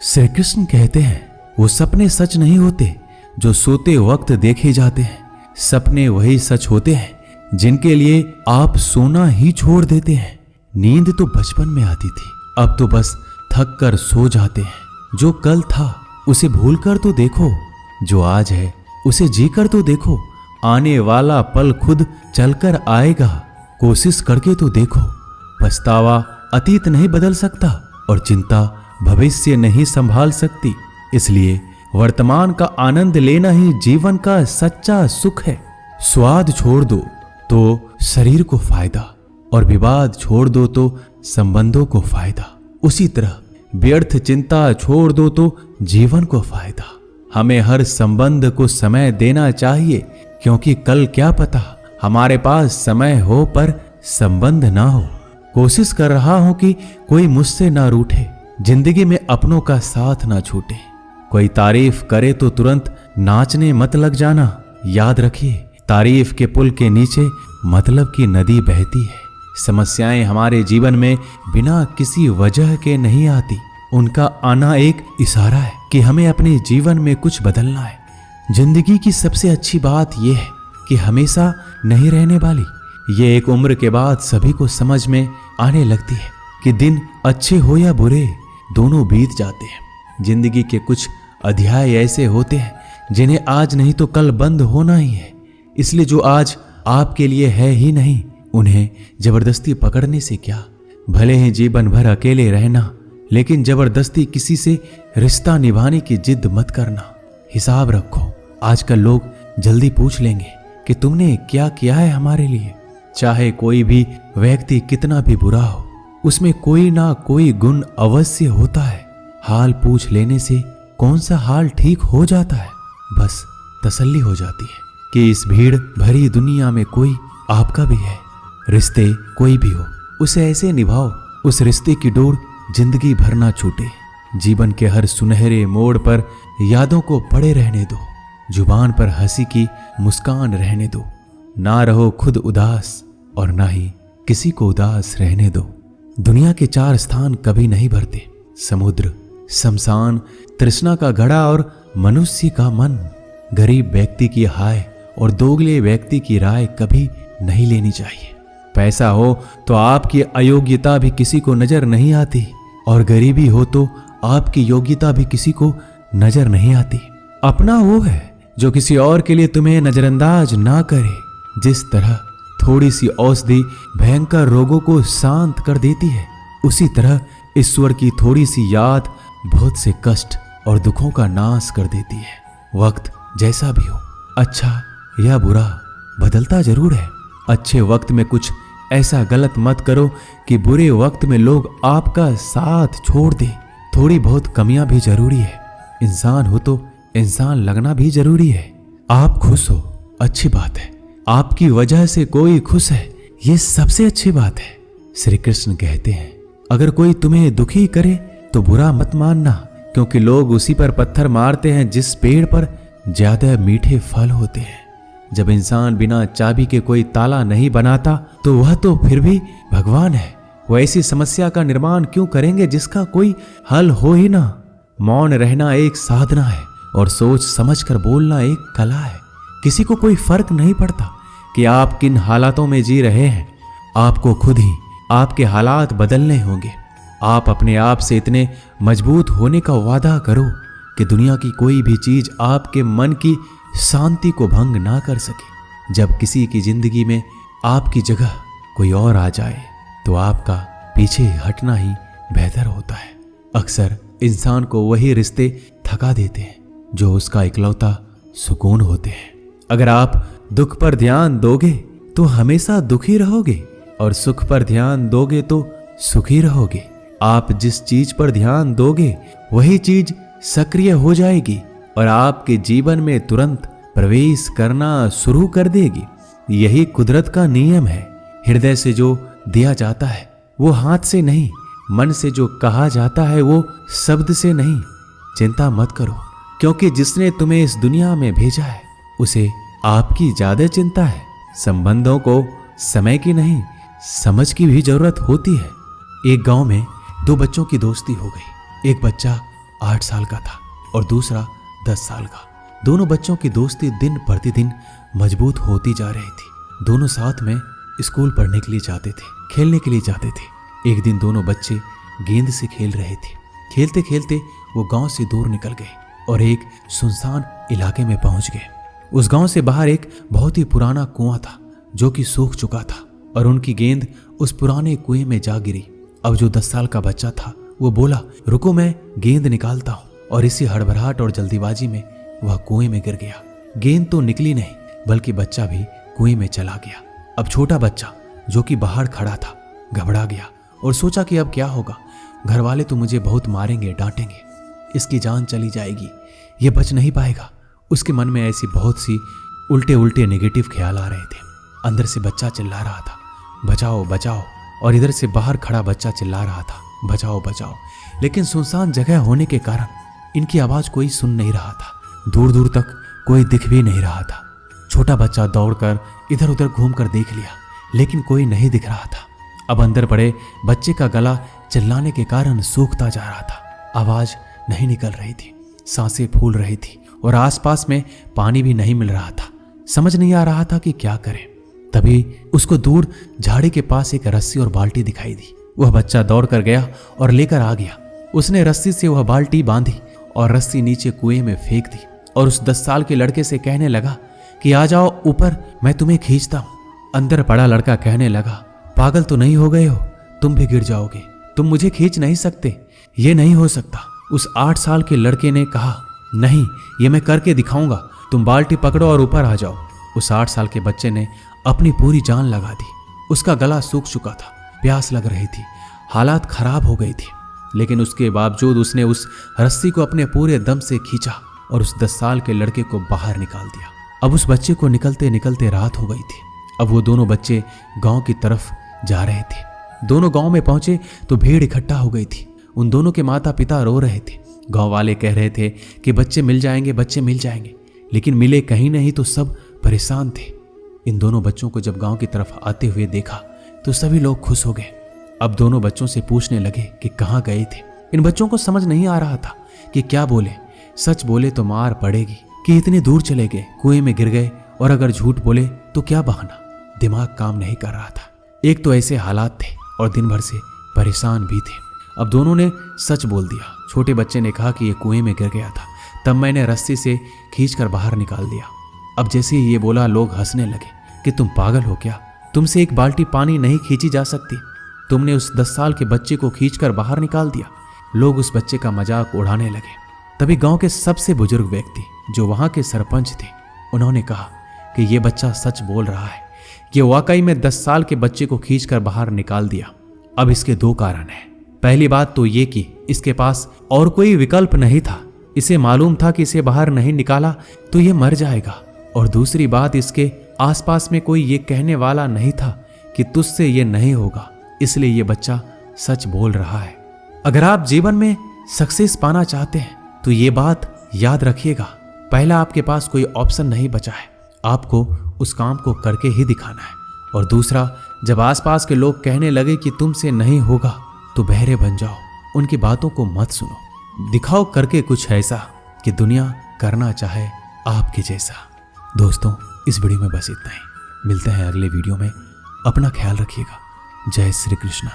श्री कृष्ण कहते हैं वो सपने सच नहीं होते जो सोते वक्त देखे जाते हैं। सपने वही सच होते हैं जिनके लिए आप सोना ही छोड़ देते हैं। नींद तो बचपन में आती थी, अब तो बस थक कर सो जाते हैं। जो कल था उसे भूल कर तो देखो, जो आज है उसे जी कर तो देखो। आने वाला पल खुद चलकर आएगा, कोशिश करके तो देखो। पछतावा अतीत नहीं बदल सकता और चिंता भविष्य नहीं संभाल सकती। इसलिए वर्तमान का आनंद लेना ही जीवन का सच्चा सुख है। स्वाद छोड़ दो तो शरीर को फायदा और विवाद छोड़ दो तो संबंधों को फायदा। उसी तरह व्यर्थ चिंता छोड़ दो तो जीवन को फायदा। हमें हर संबंध को समय देना चाहिए, क्योंकि कल क्या पता हमारे पास समय हो पर संबंध ना हो। कोशिश कर रहा हूं कि कोई मुझसे ना रूठे, जिंदगी में अपनों का साथ ना छूटे। कोई तारीफ करे तो तुरंत नाचने मत लग जाना। याद रखिए, तारीफ के पुल के नीचे मतलब की नदी बहती है। समस्याएं हमारे जीवन में बिना किसी वजह के नहीं आती। उनका आना एक इशारा है कि हमें अपने जीवन में कुछ बदलना है। जिंदगी की सबसे अच्छी बात यह है कि हमेशा नहीं रहने वाली। ये एक उम्र के बाद सभी को समझ में आने लगती है कि दिन अच्छे हो या बुरे, दोनों बीत जाते हैं। जिंदगी के कुछ अध्याय ऐसे होते हैं जिन्हें आज नहीं तो कल बंद होना ही है। इसलिए जो आज आपके लिए है ही नहीं, उन्हें जबरदस्ती पकड़ने से क्या। भले ही जीवन भर अकेले रहना, लेकिन जबरदस्ती किसी से रिश्ता निभाने की जिद मत करना। हिसाब रखो, आजकल लोग जल्दी पूछ लेंगे कि तुमने क्या किया है हमारे लिए। चाहे कोई भी व्यक्ति कितना भी बुरा हो, उसमें कोई ना कोई गुण अवश्य होता है। हाल पूछ लेने से कौन सा हाल ठीक हो जाता है। बस तसल्ली हो जाती है कि इस भीड़ भरी दुनिया में कोई आपका भी है। रिश्ते कोई भी हो, उसे ऐसे निभाओ उस रिश्ते की डोर जिंदगी भर ना छूटे। जीवन के हर सुनहरे मोड़ पर यादों को पड़े रहने दो। जुबान पर हंसी की मुस्कान रहने दो। ना रहो खुद उदास और ना ही किसी को उदास रहने दो। दुनिया के 4 स्थान कभी नहीं भरते, समुद्र, शमशान, तृष्णा का घड़ा और मनुष्य का मन। गरीब व्यक्ति की हाय और दोगले व्यक्ति की राय कभी नहीं लेनी चाहिए। पैसा हो तो आपकी अयोग्यता भी किसी को नजर नहीं आती, और गरीबी हो तो आपकी योग्यता भी किसी को नजर नहीं आती। अपना वो है जो किसी और के लिए तुम्हें नजरअंदाज ना करे। जिस तरह थोड़ी सी औषधि भयंकर रोगों को शांत कर देती है, उसी तरह ईश्वर की थोड़ी सी याद बहुत से कष्ट और दुखों का नाश कर देती है। वक्त जैसा भी हो, अच्छा या बुरा, बदलता जरूर है। अच्छे वक्त में कुछ ऐसा गलत मत करो कि बुरे वक्त में लोग आपका साथ छोड़ दे। थोड़ी बहुत कमियां भी जरूरी है। इंसान हो तो इंसान लगना भी जरूरी है। आप खुश हो, अच्छी बात है। आपकी वजह से कोई खुश है, ये सबसे अच्छी बात है। श्री कृष्ण कहते हैं, अगर कोई तुम्हें दुखी करे तो बुरा मत मानना, क्योंकि लोग उसी पर पत्थर मारते हैं जिस पेड़ पर ज्यादा मीठे फल होते हैं। जब इंसान बिना चाबी के कोई ताला नहीं बनाता तो वह तो फिर भी भगवान है। वह ऐसी समस्या का निर्माण क्यों करेंगे जिसका कोई हल हो ही ना। मौन रहना एक साधना है और सोच समझकर बोलना एक कला है। किसी को कोई फर्क नहीं पड़ता कि आप किन हालातों में जी रहे हैं। आपको खुद ही आपके हालात बदलने होंगे। आप अपने आप से इतने मजबूत होने का वादा करो कि दुनिया की कोई भी चीज आपके मन की शांति को भंग ना कर सके। जब किसी की जिंदगी में आपकी जगह कोई और आ जाए तो आपका पीछे हटना ही बेहतर होता है। अक्सर इंसान को वही रिश्ते थका देते हैं जो उसका इकलौता सुकून होते हैं। अगर आप दुख पर ध्यान दोगे तो हमेशा दुखी रहोगे, और सुख पर ध्यान दोगे तो सुखी रहोगे। आप जिस चीज पर ध्यान दोगे वही चीज सक्रिय हो जाएगी और आपके जीवन में तुरंत प्रवेश करना शुरू कर देगी। यही कुदरत का नियम है। हृदय से जो दिया जाता है वो हाथ से नहीं, मन से जो कहा जाता है वो शब्द से नहीं। चिंता मत करो, क्योंकि जिसने तुम्हें इस दुनिया में भेजा है उसे आपकी ज्यादा चिंता है। संबंधों को समय की नहीं, समझ की भी जरूरत होती है। एक गांव में 2 बच्चों की दोस्ती हो गई। एक बच्चा 8 साल का था और दूसरा 10 साल का। दोनों बच्चों की दोस्ती दिन प्रतिदिन मजबूत होती जा रही थी। दोनों साथ में स्कूल पढ़ने के लिए जाते थे, खेलने के लिए जाते थे। एक दिन दोनों बच्चे गेंद से खेल रहे थे। खेलते खेलते वो गांव से दूर निकल गए और एक सुनसान इलाके में पहुंच गए। उस गांव से बाहर एक बहुत ही पुराना कुआं था जो कि सूख चुका था और उनकी गेंद उस पुराने कुएं में जा गिरी। अब जो 10 साल का बच्चा था वो बोला, रुको मैं गेंद निकालता हूं, और इसी हड़बड़ाहट और जल्दीबाजी में वह कुएं में गिर गया। गेंद तो निकली नहीं बल्कि बच्चा भी कुएं में चला गया। अब छोटा बच्चा जो कि बाहर खड़ा था घबरा गया और सोचा कि अब क्या होगा, घर वाले तो मुझे बहुत मारेंगे, डांटेंगे, इसकी जान चली जाएगी, ये बच नहीं पाएगा। उसके मन में ऐसी बहुत सी उल्टे उल्टे नेगेटिव ख्याल आ रहे थे। अंदर से बच्चा चिल्ला रहा था, बचाओ बचाओ, और इधर से बाहर खड़ा बच्चा चिल्ला रहा था, बचाओ बचाओ। लेकिन सुनसान जगह होने के कारण इनकी आवाज कोई सुन नहीं रहा था। दूर दूर तक कोई दिख भी नहीं रहा था। छोटा बच्चा दौड़कर इधर उधर घूमकर देख लिया लेकिन कोई नहीं दिख रहा था। अब अंदर पड़े बच्चे का गला चिल्लाने के कारण सूखता जा रहा था। आवाज नहीं निकल रही थी, सांसें फूल रही थी और आसपास में पानी भी नहीं मिल रहा था। समझ नहीं आ रहा था कि क्या करे। तभी उसको दूर झाड़ी के पास एक रस्सी और बाल्टी दिखाई दी। वह बच्चा दौड़ कर गया और लेकर आ गया। उसने रस्सी से वह बाल्टी बांधी और रस्सी नीचे कुएं में फेंक दी और उस 10 साल के लड़के से कहने लगा कि आ जाओ ऊपर, मैं तुम्हें खींचता हूं। अंदर पड़ा लड़का कहने लगा, पागल तो नहीं हो गए हो, तुम भी गिर जाओगे, तुम मुझे खींच नहीं सकते, ये नहीं हो सकता। उस 8 साल के लड़के ने कहा, नहीं, ये मैं करके दिखाऊंगा, तुम बाल्टी पकड़ो और ऊपर आ जाओ। उस 8 साल के बच्चे ने अपनी पूरी जान लगा दी। उसका गला सूख चुका था, प्यास लग रही थी, हालात खराब हो गई थी, लेकिन उसके बावजूद उसने उस रस्सी को अपने पूरे दम से खींचा और उस 10 साल के लड़के को बाहर निकाल दिया। अब उस बच्चे को निकलते निकलते रात हो गई थी। अब वो दोनों बच्चे गांव की तरफ जा रहे थे। दोनों गांव में पहुंचे तो भीड़ इकट्ठा हो गई थी। उन दोनों के माता पिता रो रहे थे। गांव वाले कह रहे थे कि बच्चे मिल जाएंगे, बच्चे मिल जाएंगे, लेकिन मिले कहीं नहीं तो सब परेशान थे। इन दोनों बच्चों को जब गांव की तरफ आते हुए देखा तो सभी लोग खुश हो गए। अब दोनों बच्चों से पूछने लगे कि कहाँ गए थे। इन बच्चों को समझ नहीं आ रहा था कि क्या बोले। सच बोले तो मार पड़ेगी कि इतनी दूर चले गए, कुएं में गिर गए, और अगर झूठ बोले तो क्या बहाना। दिमाग काम नहीं कर रहा था। एक तो ऐसे हालात थे और दिन भर से परेशान भी थे। अब दोनों ने सच बोल दिया। छोटे बच्चे ने कहा कि ये कुएं में गिर गया था, तब मैंने रस्सी से खींचकर बाहर निकाल दिया। अब जैसे ही ये बोला लोग हंसने लगे कि तुम पागल हो क्या, तुमसे एक बाल्टी पानी नहीं खींची जा सकती, तुमने उस 10 साल के बच्चे को खींचकर बाहर निकाल दिया। लोग उस बच्चे का मजाक उड़ाने लगे। तभी गांव के सबसे बुजुर्ग व्यक्ति जो वहां के सरपंच थे, उन्होंने कहा कि ये बच्चा सच बोल रहा है, ये वाकई में 10 साल के बच्चे को खींचकर बाहर निकाल दिया। अब इसके 2 कारण हैं। पहली बात तो ये कि इसके पास और कोई विकल्प नहीं था। इसे मालूम था कि इसे बाहर नहीं निकाला तो ये मर जाएगा। और दूसरी बात, इसके आसपास में कोई ये कहने वाला नहीं था कि तुझसे ये नहीं होगा, इसलिए ये बच्चा सच बोल रहा है। अगर आप जीवन में सक्सेस पाना चाहते हैं तो ये बात याद रखिएगा, पहला आपके पास कोई ऑप्शन नहीं बचा है, आपको उस काम को करके ही दिखाना है। और दूसरा, जब आसपास के लोग कहने लगे कि तुमसे नहीं होगा तो बहरे बन जाओ, उनकी बातों को मत सुनो, दिखाओ करके कुछ ऐसा कि दुनिया करना चाहे आपके जैसा। दोस्तों, इस वीडियो में बस इतना ही। मिलते हैं अगले वीडियो में। अपना ख्याल रखिएगा। जय श्री कृष्णा।